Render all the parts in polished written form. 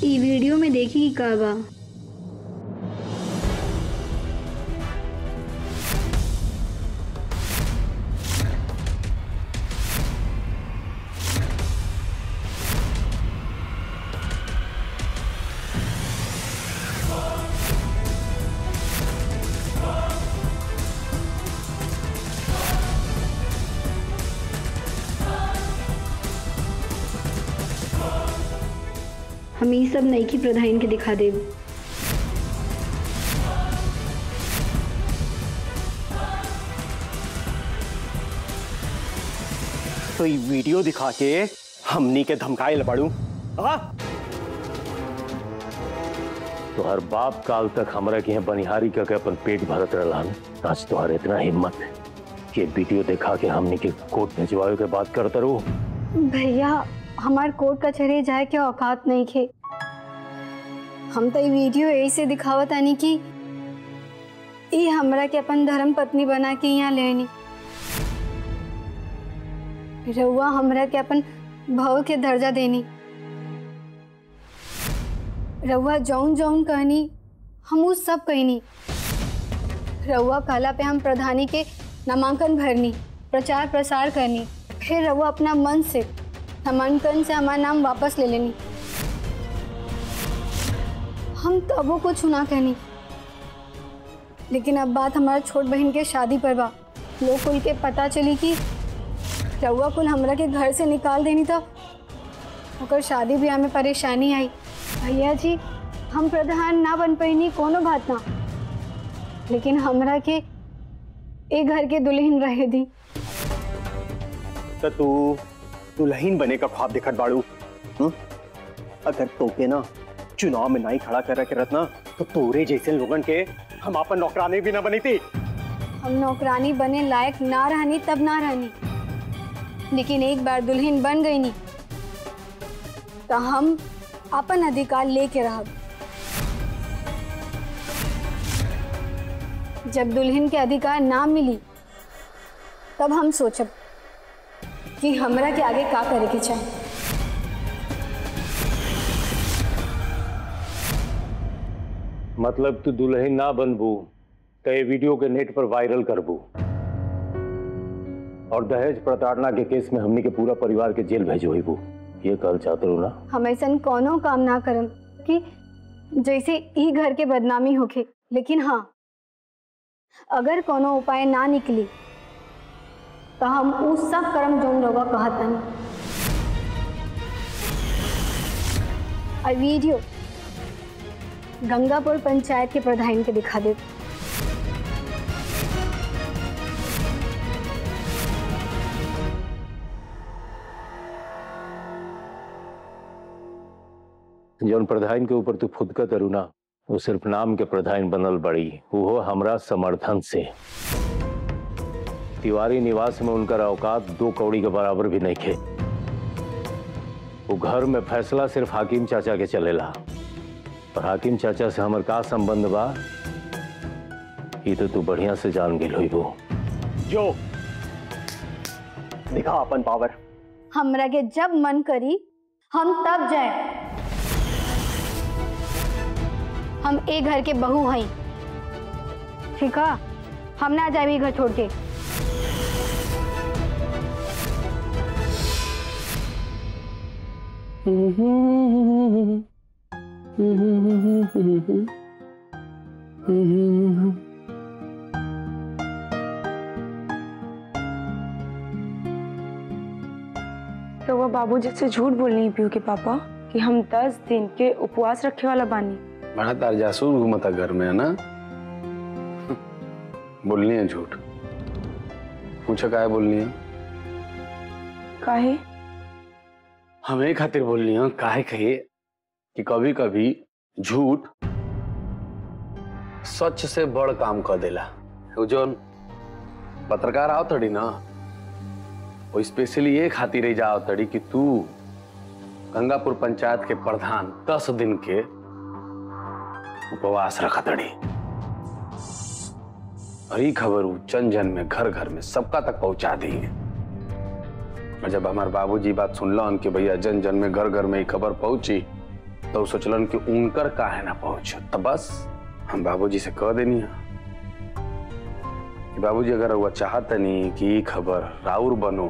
ई वीडियो में देखी का बा। हम ये सब नईकी प्रधान के दिखा देब। तो ये वीडियो दिखा के हमनी के धमकाए लबाड़ू। तो हर बाप काल तक हमरा के यहाँ बनिहारी करके अपन पेट भरत रहलन। आज तोहर इतना हिम्मत है कि वीडियो दिखा के हमनी के कोर्ट भिजवाए के बात करते रहो। भैया हमार कोर्ट कचहरी जाए के औकात नहीं खे। हम तो ये वीडियो ऐसे दिखावत आनी कि ये हमरा के अपन धर्म पत्नी बना के यहाँ लेनी। रउआ हमरा के अपन भाव के दर्जा देनी। रउआ जौन जौन कहनी हम उस सब कहनी। रउआ कहला पे हम प्रधानी के नामांकन भरनी, प्रचार प्रसार करनी। फिर रउआ अपना मन से नामांकन से हमारा नाम वापस ले लेनी। हम तबो कुछ ना कहनी, लेकिन अब बात हमारा छोट बहन के शादी पर बा। लोग कुल के पता चली कि रउआ कुल हमरा के घर से निकाल देनी तो ओकर शादी ब्याह में परेशानी आई। भैया जी हम प्रधान ना बन पैनी कोनो बात ना, लेकिन हमरा के एक घर के दुल्हन रहे दी। तो तू दुल्हन बने का ख्वाब दिखत बाड़ू। अगर तोके ना चुनाव में नहीं खड़ा कर रखे रत्ना तो तोरे जैसे लोगन के हम अपन नौकरानी भी ना बनी थी। हम नौकरानी बने लायक ना रहनी तब ना रहनी, लेकिन एक बार दुल्हन बन गई नी तो हम अपन अधिकार लेके रहब। जब दुल्हन के अधिकार ना मिली तब हम सोचब कि हमरा के आगे का करे के चाहिए। मतलब तू दुल्हन ना बनबू तो ये वीडियो के नेट पर वायरल करबू और दहेज प्रताड़ना के केस में हमनी के पूरा परिवार के जेल भेजबू, ये कहल चाहते हो ना? हम ऐसा कोनो काम ना करम कि जैसे ई घर के बदनामी होके, लेकिन हाँ अगर कोनो उपाय ना निकली तो हम उस सब कर्म जोन रउआ कहतन। वीडियो गंगापुर पंचायत के प्रधान के दिखा दे। जौन प्रधान के ऊपर तू फुदका करू ना वो सिर्फ नाम के प्रधान बनल बड़ी, वो हमरा समर्थन से। तिवारी निवास में उनका औकात 2 कौड़ी के बराबर भी नहीं थे। वो घर में फैसला सिर्फ हाकिम चाचा के चलेला, और हाकिम चाचा से हमर का संबंध बा ये तो तू बढ़िया से जान गेल होइबो। जो दिखा अपन पावर। हमरा के जब मन करी हम तब जाए। हम एक घर के बहू हैं, ठीक है? हम ना जाए घर छोड़ के। तो वो बाबूजी से झूठ बोलनी पियो के पापा कि हम 10 दिन के उपवास रखे वाला बानी। बड़ा तार जासूस घूमता घर में, है ना? बोलनी है झूठ। पूछा काहे बोलनी है? काहे? हमें खातिर बोलनी है काहे कहे कि कभी कभी झूठ सच से बड़ काम कर देला। जो पत्रकार आओ तड़ी ना वो स्पेशली ये खातिर ही जाओ तड़ी कि तू गंगापुर पंचायत के प्रधान 10 दिन के उपवास रखा तड़ी। और ये खबर जन जन में घर घर में सबका तक पहुंचा दी है। और जब हमारे बाबूजी बात सुनला उनके भैया जन जन में घर घर में ये खबर पहुंची तो सोचलन कि उनकर काहे ना पहुंच, तो बस हम बाबूजी से कह देनी है कि बाबूजी अगर वो चाहते नहीं कि खबर राउर बनो,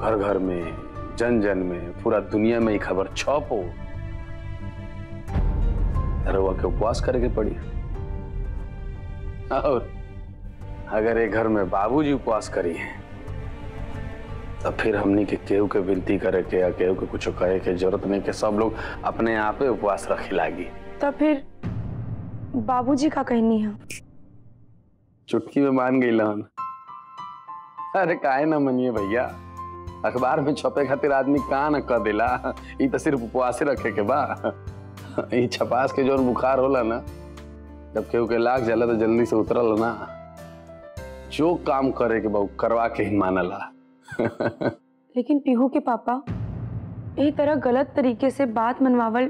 घर घर में, जन जन में, पूरा दुनिया में ये खबर छपो, रउआ के उपवास करे के पड़ी। और अगर एक घर में बाबूजी उपवास करी है तो फिर हमनी के केहू के विनती करे के या केहू के कुछ कहे के जरूरत नहीं के सब लोग अपने आप ही उपवास रखे लागी। तो फिर बाबूजी का कहनी है? चुटकी में मान गई लहन। अरे काहे ना मनिए भैया, अखबार में छपे खातिर आदमी का न कह दिला, ये तो सिर्फ उपवास रखे के बा। ये छपास के जोन बुखार होला ना, जब केहू के लाग जाला तो जल्दी से उतरल ना, जो काम करे के बा करवा के ही मानला। लेकिन पीहू के पापा यही तरह गलत तरीके से बात मनवावल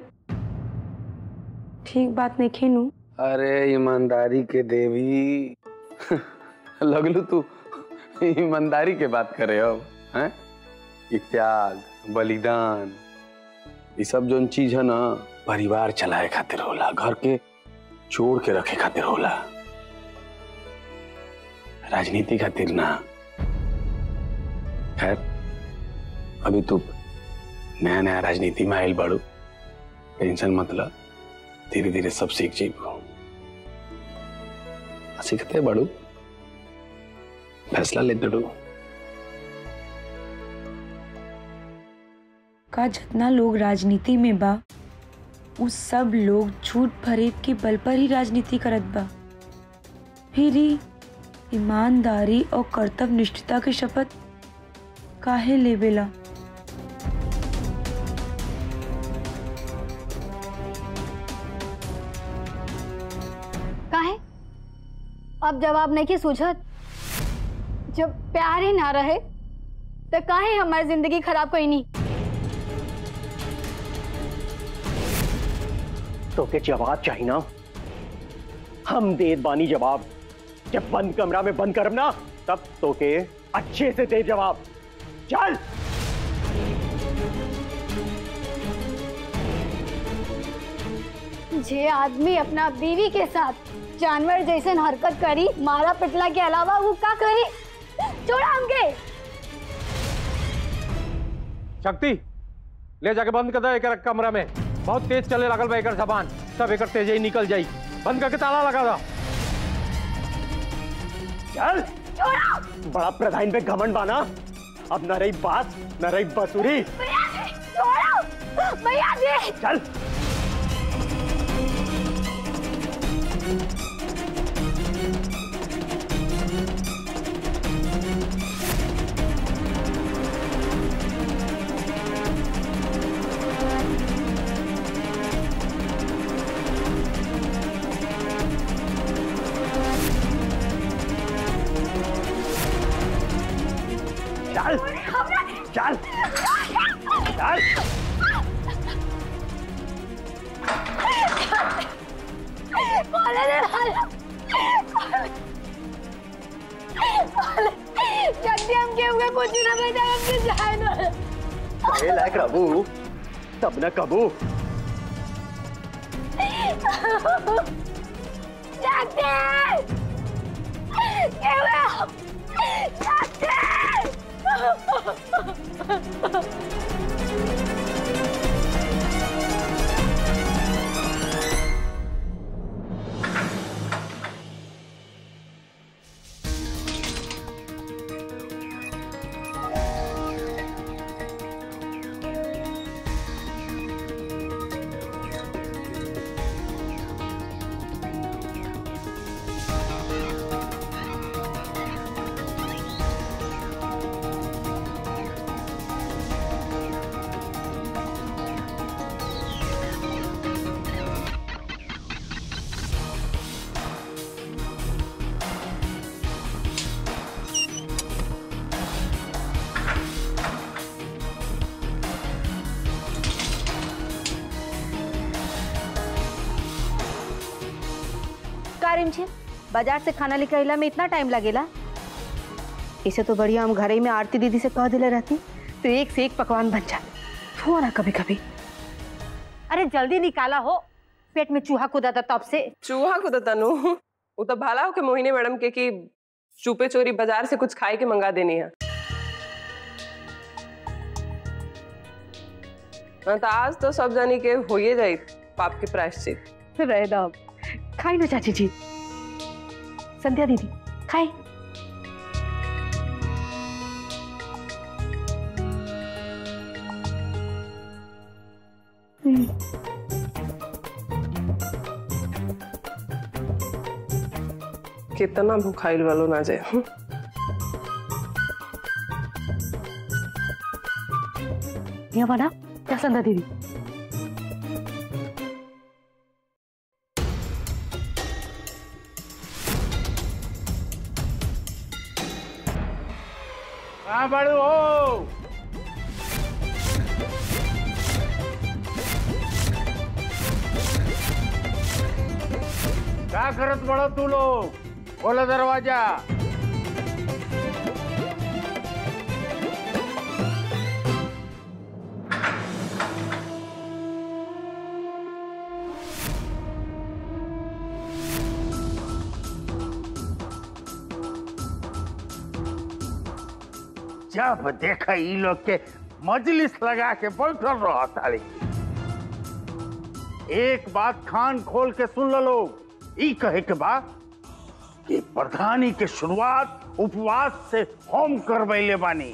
ठीक बात नहीं खेनू। अरे ईमानदारी के देवी लगलू तू ईमानदारी के बात करे अब हैं? ये त्याग, बलिदान, ये सब जो चीज है ना परिवार चलाए खातिर होला, घर के जोड़ के रखे खातिर होला, राजनीति खातिर ना। खैर अभी तू नया नया राजनीति में आयल बाड़ू, टेंशन मत ला, धीरे धीरे सब सीख जाइबू। सीखते बाड़ू, फैसला लेते डू। का जितना लोग राजनीति में बा उस सब लोग झूठ फरेब के बल पर ही राजनीति करत बा, फिर ही ईमानदारी और कर्तव्य निष्ठता की शपथ काहे लेवेला? काहे? अब जवाब नहीं की सूझत। जब प्यार ही ना रहे तो काहे हमारी जिंदगी खराब कई नहीं। तो के जवाब चाहिए ना, हम देत बानी जवाब। जब बंद कमरा में बंद करब ना तब तो के अच्छे से दे जवाब। चल जे आदमी अपना बीवी के साथ जानवर जैसे हरकत करी, मारा पिटला के अलावा वो क्या करी? छोड़ा हमके। शक्ति ले जाके बंद कर दे एकर कमरा में, बहुत तेज चले लागल बा एकर जबान, सब एकर तेज ही निकल जाई। बंद करके ताला लगा दो। चल बड़ा प्रधान पे घमंड बाना, अब न रही बात न रही बसुरी। भैया जी चल चल चल जल्दी हम के हुए कुछ ना बेटा, हमके जाए ना। अरे लायक रबू तब न कबू। जल्दी के हुए जल्दी। बाजार से खाना लेकर आइला में इतना टाइम लगेला? इसे तो बढ़िया हम घर ही में आरती दीदी से कह दिले रहती तो एक से एक पकवान बन जाते। हो ना कभी कभी अरे जल्दी निकाला हो, पेट में चूहा कूदा था तब से। चूहा को तो तनु वो तो भाला हो के मोहिनी मैडम के कि चुपे चोरी बाजार से कुछ खाए के मंगा देनी है। तो आज तो सब जानी के होइए जाए पाप के प्रायश्चित। रहे दो, खाई ना चाची जी। संध्या दीदी खाए। कितना भूखाइल वालो ना जाए। यहाँ बना क्या संध्या दीदी? कहाँ बड़ू हो? क्या करत बड़ो तू लोग? खोलो दरवाजा। जब देखा ई लोग के मजलिस लगा के बैठल रहा तारी। एक बात कान खोल के सुन लो लोग, ई कहे के बाद कि प्रधानी के शुरुआत उपवास से हम करवैले बानी।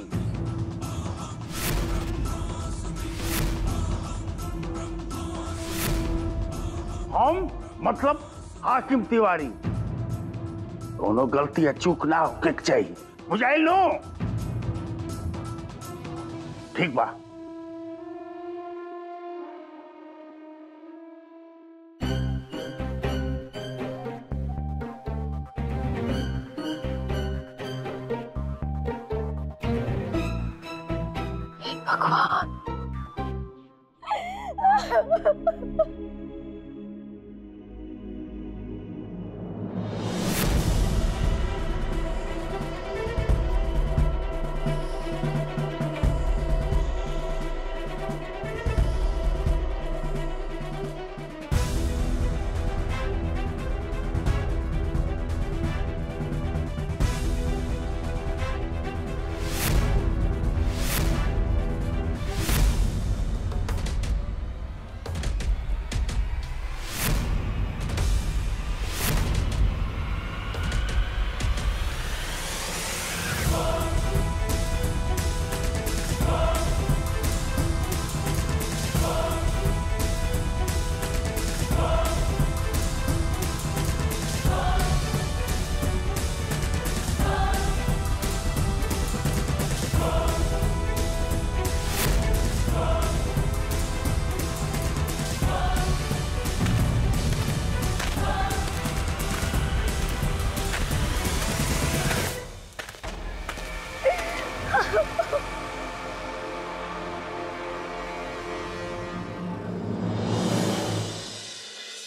हम मतलब हाकिम तिवारी। दोनों गलती चूक ना होके चाहिए, बुझाई लो? ठीक बा। भगवान।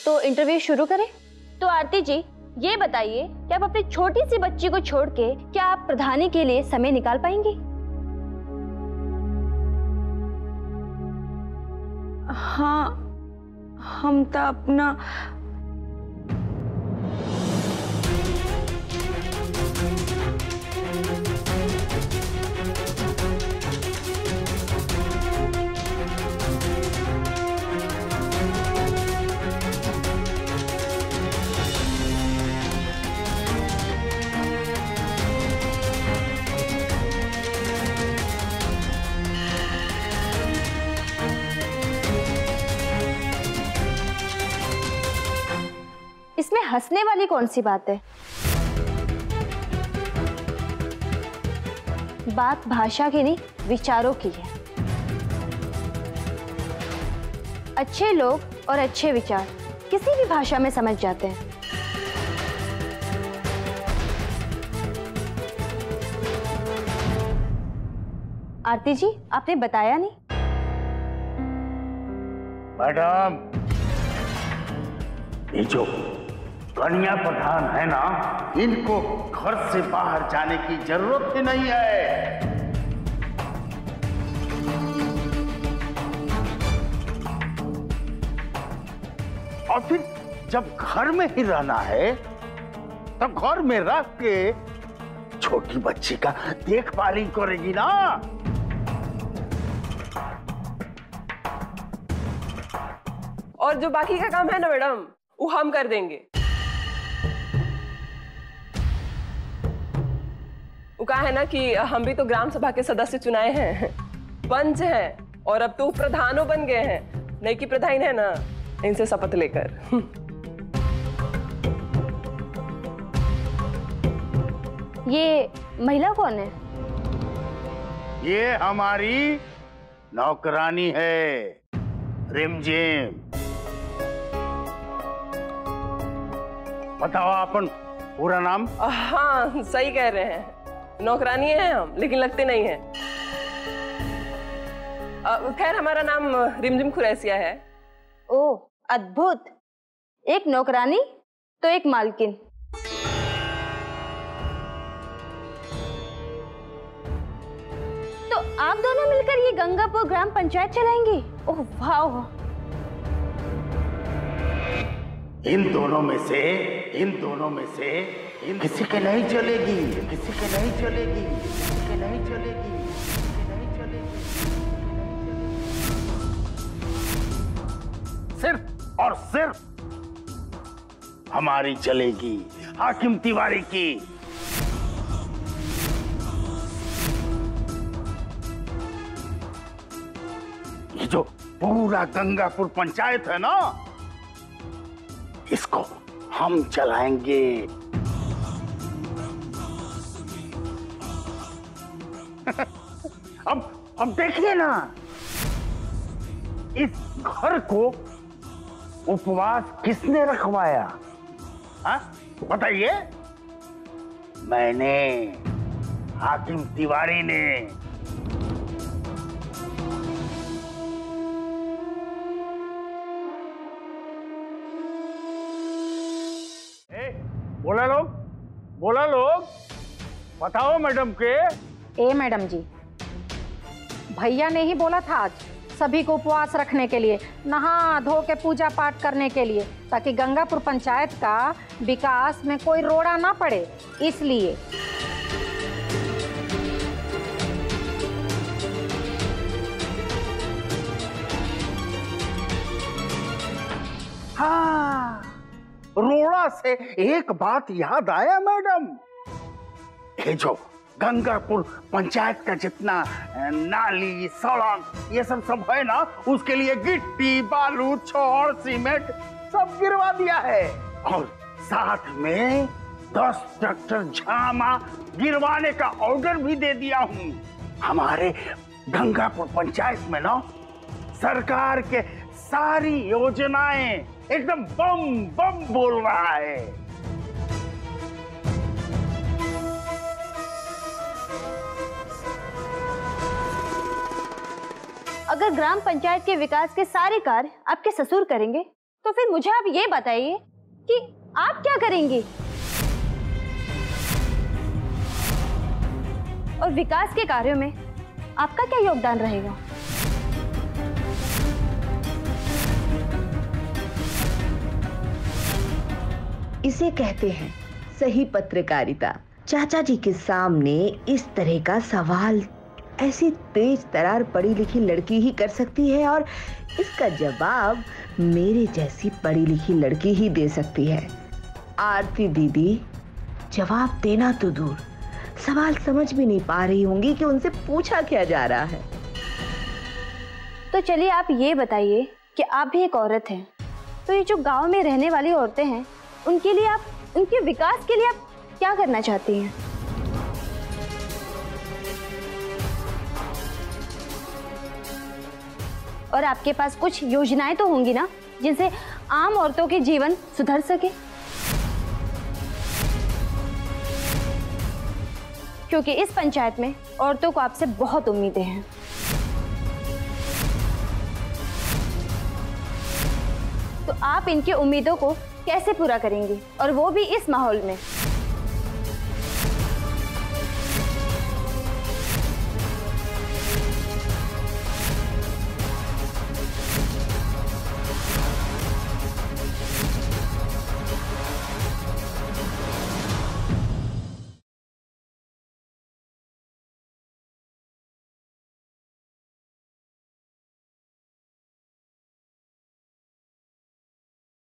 तो इंटरव्यू शुरू करें? तो आरती जी ये बताइए कि आप अपनी छोटी सी बच्ची को छोड़ के क्या आप प्रधानी के लिए समय निकाल पाएंगी? हाँ, हम तो अपना इसमें हंसने वाली कौन सी बात है? बात भाषा की नहीं, विचारों की है। अच्छे लोग और अच्छे विचार किसी भी भाषा में समझ जाते हैं। आरती जी, आपने बताया नहीं। मैडम, ये जो कन्या प्रधान है ना, इनको घर से बाहर जाने की जरूरत ही नहीं है। और फिर जब घर में ही रहना है तब घर में रख के छोटी बच्ची का देखभाल ही करेगी ना। और जो बाकी का काम है ना मैडम, वो हम कर देंगे। वो कहा है ना कि हम भी तो ग्राम सभा के सदस्य चुनाए हैं, पंच हैं, और अब तो प्रधानों बन गए हैं। नई की प्रधान है ना, इनसे शपथ लेकर। ये महिला कौन है? ये हमारी नौकरानी है, रिमझिम। बताओ अपन पूरा नाम। हाँ सही कह रहे हैं, नौकरानी हैं हम, लेकिन लगते नहीं हैं। खैर हमारा नाम रिमझिम खुरैसिया है। ओह अद्भुत, एक नौकरानी तो एक मालकिन। तो आप दोनों मिलकर ये गंगापुर ग्राम पंचायत चलाएंगी? ओह वाह। इन दोनों में से किसी के नहीं चलेगी, किसी के नहीं चलेगी, किसी के नहीं चलेगी, किसी के नहीं चलेगी। सिर्फ और सिर्फ हमारी चलेगी, हाकिम तिवारी की। ये जो पूरा गंगापुर पंचायत है ना, इसको हम चलाएंगे। अब देखिए ना, इस घर को उपवास किसने रखवाया? हाँ बताइए। मैंने, हाकिम तिवारी ने। बोला लोग, बताओ मैडम के। ए मैडम जी, भैया ने ही बोला था आज सभी को उपवास रखने के लिए, नहा धो के पूजा पाठ करने के लिए, ताकि गंगापुर पंचायत का विकास में कोई रोड़ा ना पड़े, इसलिए। हाँ, रोड़ा से एक बात याद आया मैडम। ये जो गंगापुर पंचायत का जितना नाली, सड़क, ये सब है ना, उसके लिए गिट्टी, बालू, छड़, सीमेंट सब गिरवा दिया है। और साथ में 10 ट्रैक्टर झामा गिरवाने का ऑर्डर भी दे दिया हूँ। हमारे गंगापुर पंचायत में ना सरकार के सारी योजनाएं एकदम बम बम बोल रहा है। अगर ग्राम पंचायत के विकास के सारे कार्य आपके ससुर करेंगे, तो फिर मुझे आप ये बताइए कि आप क्या करेंगी? और विकास के कार्यों में आपका क्या योगदान रहेगा? इसे कहते हैं सही पत्रकारिता। चाचा जी के सामने इस तरह का सवाल ऐसी तेज तरार पढ़ी लिखी लड़की ही कर सकती है, और इसका जवाब मेरे जैसी पढ़ी लिखी लड़की ही दे सकती है। आरती दीदी जवाब देना तो दूर, सवाल समझ भी नहीं पा रही होंगी कि उनसे पूछा क्या जा रहा है। तो चलिए आप ये बताइए कि आप भी एक औरत हैं, तो ये जो गांव में रहने वाली औरतें हैं, उनके लिए आप, उनके विकास के लिए आप क्या करना चाहती हैं? और आपके पास कुछ योजनाएं तो होंगी ना, जिनसे आम औरतों के जीवन सुधर सके, क्योंकि इस पंचायत में औरतों को आपसे बहुत उम्मीदें हैं। तो आप इनकी उम्मीदों को कैसे पूरा करेंगी, और वो भी इस माहौल में?